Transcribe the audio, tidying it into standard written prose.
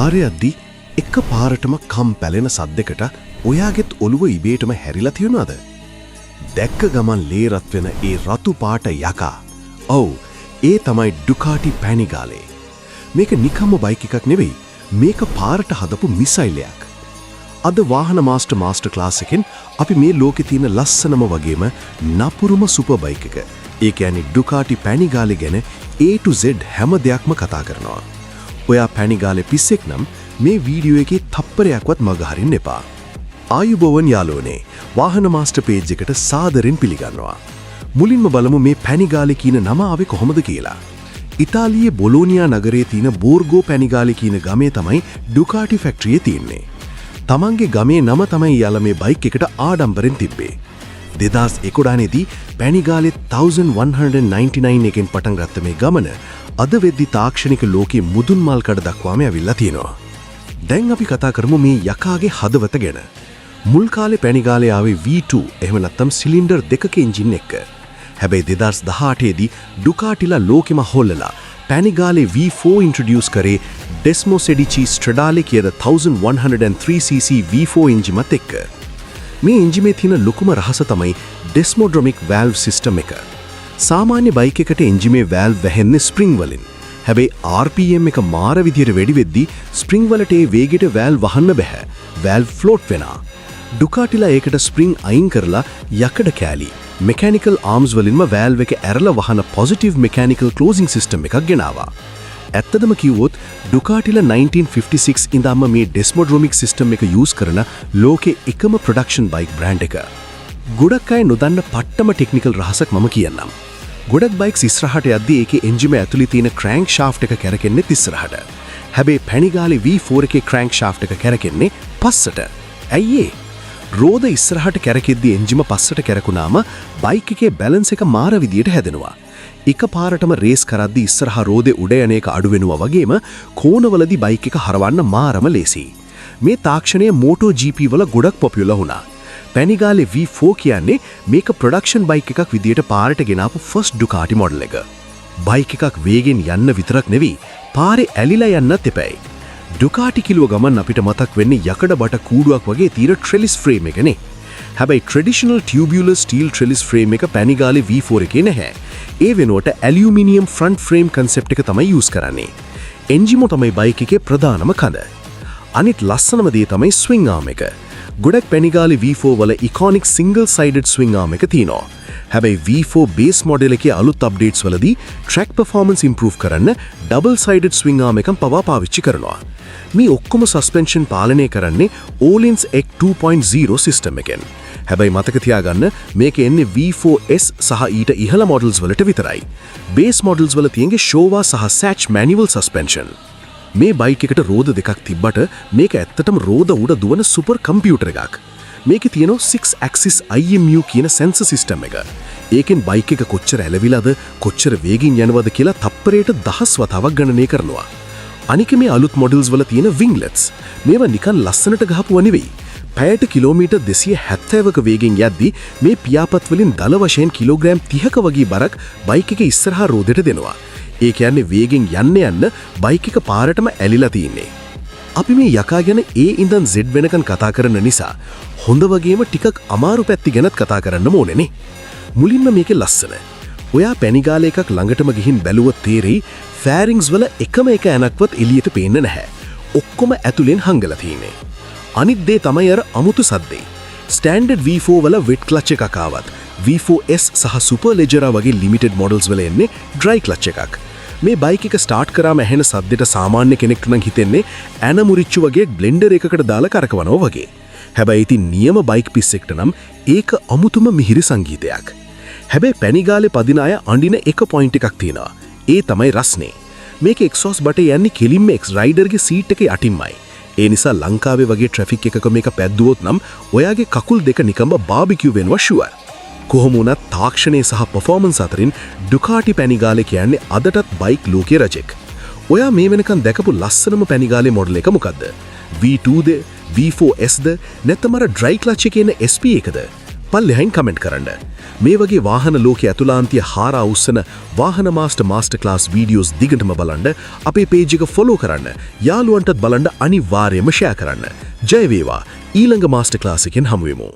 පාරේ යද්දි එක පාරටම කම් පැලෙන සද්දයකට ඔයාගෙත් ඔළුව ඉබේටම හැරිලා තියෙනවද? දැක්ක ගමන් ලේ රත් වෙන ඒ රතු පාට යකා. ඔව්, ඒ තමයි ඩුකාටි පැනිගාලේ. මේක නිකම්ම බයික් එකක් නෙවෙයි. මේක පාරට හදපු මිසයිලයක්. අද වාහන මාස්ටර් ක්ලාස් එකෙන් අපි මේ ලෝකේ තියෙන ලස්සනම වගේම නපුරුම සුපර් බයික් එක. ඒ කියන්නේ ඩුකාටි පැනිගාලේ ගැන A to Z හැම දෙයක්ම කතා කරනවා. ඔයා පැනිගාලේ පිස්සෙක් නම් මේ වීඩියෝ එකේ තප්පරයක්වත් මග හරින්න එපා. ආයුබෝවන් යාළුවනේ, වාහන මාස්ටර් පේජ් එකට සාදරෙන් පිළිගන්නවා. මුලින්ම බලමු මේ පැනිගාලේ කියන නම ආවේ කොහොමද කියලා. ඉතාලියේ බොලෝනියා නගරයේ තියෙන බෝර්ගෝ පැනිගාලේ කියන ගමේ තමයි ඩුකාටි ෆැක්ටරිය තියෙන්නේ. තමන්ගේ ගමේ නම තමයි යාලා මේ බයික් එකට ආඩම්බරෙන් තිබ්බේ. 2011 දී පැනිගාලේ 1199 එකෙන් පටන් ගත්ත මේ ගමන අද වෙද්දි තාක්ෂණික ලෝකයේ මුදුන් මල් කඩ දක්වාම ඇවිල්ලා තියෙනවා. දැන් අපි කතා කරමු මේ යකාගේ හදවත ගැන. මුල් කාලේ පැනිගාලේ ආවේ V2 එහෙම නැත්නම් සිලින්ඩර් දෙකක එන්ජින් එක. හැබැයි 2018 දී ඩුකාටිලා ලෝකෙම හොල්ලලා පැනිගාලේ V4 ඉන්ට්‍රොඩියුස් කරේ ඩෙස්මෝ සෙඩිචි ස්ට්‍රඩාලේ කියන 1103cc V4 එන්ජිමත් එක්ක. මේ එන්ජිමේ තියෙන ලොකුම රහස තමයි ඩෙස්මෝඩ්‍රොමික් වැල්ව් සිස්ටම් එක. සාමාන්‍ය බයික් එකට එන්ජිමේ වැල්ව් වැහෙන්නේ ස්ප්‍රින්ග් වලින්. හැබැයි RPM එක මාර විදියට වැඩි වෙද්දී ස්ප්‍රින්ග් වලට ඒ වේගෙට වැල්ව් වහන්න බෑ. වැල්ව් ෆ්ලෝට් වෙනවා. ඩුකාටිලා ඒකට ස්ප්‍රින්ග් අයින් කරලා යකඩ කෑලි මෙකැනිකල් ආම්ස් වලින්ම වැල්ව් එක ඇරලා වහන පොසිටිව් මෙකැනිකල් ක්ලෝසින් සිස්ටම් එකක් ගෙනාවා. ඇත්තදම කිව්වොත් ඩුකාටිලා 1956 ඉඳන්ම මේ ඩෙස්මෝඩ්‍රොමික් සිස්ටම් එක යූස් කරන ලෝකේ එකම ප්‍රොඩක්ෂන් බයික් බ්‍රෑන්ඩ් එක. ගොඩක් අය නොදන්න පට්ටම ටෙක්නිකල් රහසක් මම කියන්නම්. ගොඩක් බයික්ස් ඉස්සරහට යද්දී ඒකේ එන්ජිම ඇතුලේ තියෙන ක්‍රෑන්ක් ෂාෆ්ට් එක කැරකෙන්නේ ඉස්සරහට. හැබැයි පැනිගාලේ V4 එකේ ක්‍රෑන්ක් ෂාෆ්ට් එක කැරකෙන්නේ පස්සට. ඇයි ඒ? රෝද ඉස්සරහට කැරකෙද්දී එන්ජිම පස්සට කැරකුණාම බයික් එකේ බැලන්ස් එක මාර විදියට හැදෙනවා. එක පාරටම රේස් කරද්දී ඉස්සරහා රෝදේ උඩ යන එක අඩු වෙනවා වගේම කෝණවලදී බයික් එක හරවන්න මාරම ලේසියි. මේ තාක්ෂණය MotoGP වල ගොඩක් පොපියුලර් වුණා. පැනිගාලේ V4 කියන්නේ මේක ප්‍රොඩක්ෂන් බයික් එකක් විදියට පාරට ගෙනාපු ෆස්ට් ඩුකාටි මොඩල් එක. බයික් එකක් වේගෙන් යන්න විතරක් නෙවෙයි, පාරේ ඇලිලා යන්නත් එපැයි. ඩුකාටි කිලුව ගමන් අපිට මතක් වෙන්නේ යකඩ බට කූඩුවක් වගේ තියෙන ට්‍රෙලිස් ෆ්‍රේම් එකනේ. හැබැයි ට්‍රැඩිෂනල් ටියුබියුලර් ස්ටීල් ට්‍රෙලිස් ෆ්‍රේම් එක පැනිගාලේ V4 එකේ නැහැ. ඒ වෙනුවට ඇලියුමිනියම් ෆ්‍රන්ට් ෆ්‍රේම් කන්සෙප්ට් එක තමයි යූස් කරන්නේ. එන්ජිම තමයි බයික් එකේ ප්‍රධානම කඳ. අනිත් ලස්සනම දේ තමයි ස්විං ආම් එක. ගොඩක් පැනිගාලේ V4 වල ඉකොනික් සිංගල් සයිඩඩ් ස්විං ආම් එක තියෙනවා. හැබැයි V4 බේස් මොඩල් එකේ අලුත් අප්ඩේට්ස් වලදී ට්‍රැක් පර්ෆෝමන්ස් ඉම්ප්‍රූව් කරන්න ඩබල් සයිඩඩ් ස්විං ආම් එකක් පවා පාවිච්චි කරනවා. මේ ඔක්කොම සස්පෙන්ෂන් පාලනය කරන්නේ Öhlins EC 2.0 සිස්ටම් එකෙන්. හැබැයි මතක තියාගන්න මේක එන්නේ V4S සහ ඊට ඉහළ මොඩල්ස් වලට විතරයි. බේස් මොඩල්ස් වල තියෙන්නේ Showa සහ Sach manual suspension. මේ බයික් එකට රෝද දෙකක් තිබ්බට මේක ඇත්තටම රෝද උඩ දුවන සුපර් කම්පියුටර් එකක්. මේකේ තියෙනවා 6 axis IMU කියන සෙන්සර් සිස්ටම් එක. ඒකෙන් බයික් එක කොච්චර ඇලවිලාද කොච්චර වේගින් යනවද කියලා තප්පරයට 10 වතාවක් ගණනය කරනවා. අනික මේ අලුත් මොඩල්ස් වල තියෙන වින්ග්ලට්ස් මේවා නිකන් ලස්සනට ගහපුවා නෙවෙයි. පැයට කිලෝමීටර් 270ක වේගෙන් යද්දී මේ පියාපත් වලින් දල වශයෙන් කිලෝග්‍රෑම් 30ක වගේ බරක් බයික් එකේ ඉස්සරහා රෝදෙට දෙනවා. ඒ කියන්නේ වේගෙන් යන්න බයික් එක පාරටම ඇලිලා තියෙන්නේ. අපි මේ යකා ගැන A ඉඳන් Z වෙනකන් කතා කරන නිසා හොඳ වගේම ටිකක් අමාරු පැති ගැනත් කතා කරන්න ඕනේනේ. මුලින්ම මේකේ ලස්සන. ඔයා පැනිගාලේ එකක් ළඟටම ගිහින් බැලුවොත් තේරෙයි ෆෑරින්ග්ස් වල එකම එක ඇනක්වත් එළියට පේන්නේ නැහැ. ඔක්කොම ඇතුලෙන් හංගලා තියෙන්නේ. අනිත් දේ තමයි අර අමුතු සද්දේ. ස්ටෑන්ඩඩ් V4 වල වෙට් ක්ලච් එකක් ආවත් V4S සහ සුපර් ලෙජරා වගේ ලිමිටඩ් මොඩල්ස් වල එන්නේ ඩ්‍රයි ක්ලච් එකක්. මේ බයික් එක ස්ටාර්ට් කරාම ඇහෙන සද්දෙට සාමාන්‍ය කෙනෙක්ට නම් හිතෙන්නේ ඇන මුරිච්චු වගේ බ්ලෙන්ඩර් එකකට දාලා කරකවනවා වගේ. හැබැයි ඉතින් නියම බයික් පිස්සෙක්ට නම් ඒක අමුතුම මිහිරි සංගීතයක්. හැබැයි පැනිගාලේ පදින අය අඬින එක පොයින්ට් එකක් තියෙනවා. ඒ තමයි රස්නේ. මේක එක්සෝස් බටේ යන්නේ කෙලින්ම එක්ස් රයිඩර්ගේ සීට් එක යටින්මයි. ඒ නිසා ලංකාවේ වගේ ට්‍රැෆික් එකක මේක පැද්දුවොත් නම් ඔයාගේ කකුල් දෙක නිකම්ම බාබිකියු වෙනවා ෂුවර්. කොහොම වුණත් තාක්ෂණය සහ පර්ෆෝමන්ස් අතරින් ඩුකාටි පැනිගාලේ කියන්නේ අදටත් බයික් ලෝකයේ රජෙක්. ඔයා මේ වෙනකන් දැකපු ලස්සනම පැනිගාලේ මොඩල් එක මොකද්ද? V2ද? V4Sද? නැත්නම් අර ඩ්‍රයි ක්ලච් එකේ එන SP එකද? පල්ලෙහයින් කමෙන්ට් කරන්න. මේ වගේ වාහන ලෝකයේ අතුලාන්තිය හාරා උස්සන වාහන මාස්ටර් ක්ලාස් වීඩියෝස් දිගටම බලන්න අපේ පේජ් එක ෆොලෝ කරන්න. යාළුවන්ටත් බලන්න අනිවාර්යයෙන්ම ෂෙයා කරන්න. ජය වේවා. ඊළඟ මාස්ටර් ක්ලාස් එකෙන් හමු වෙමු.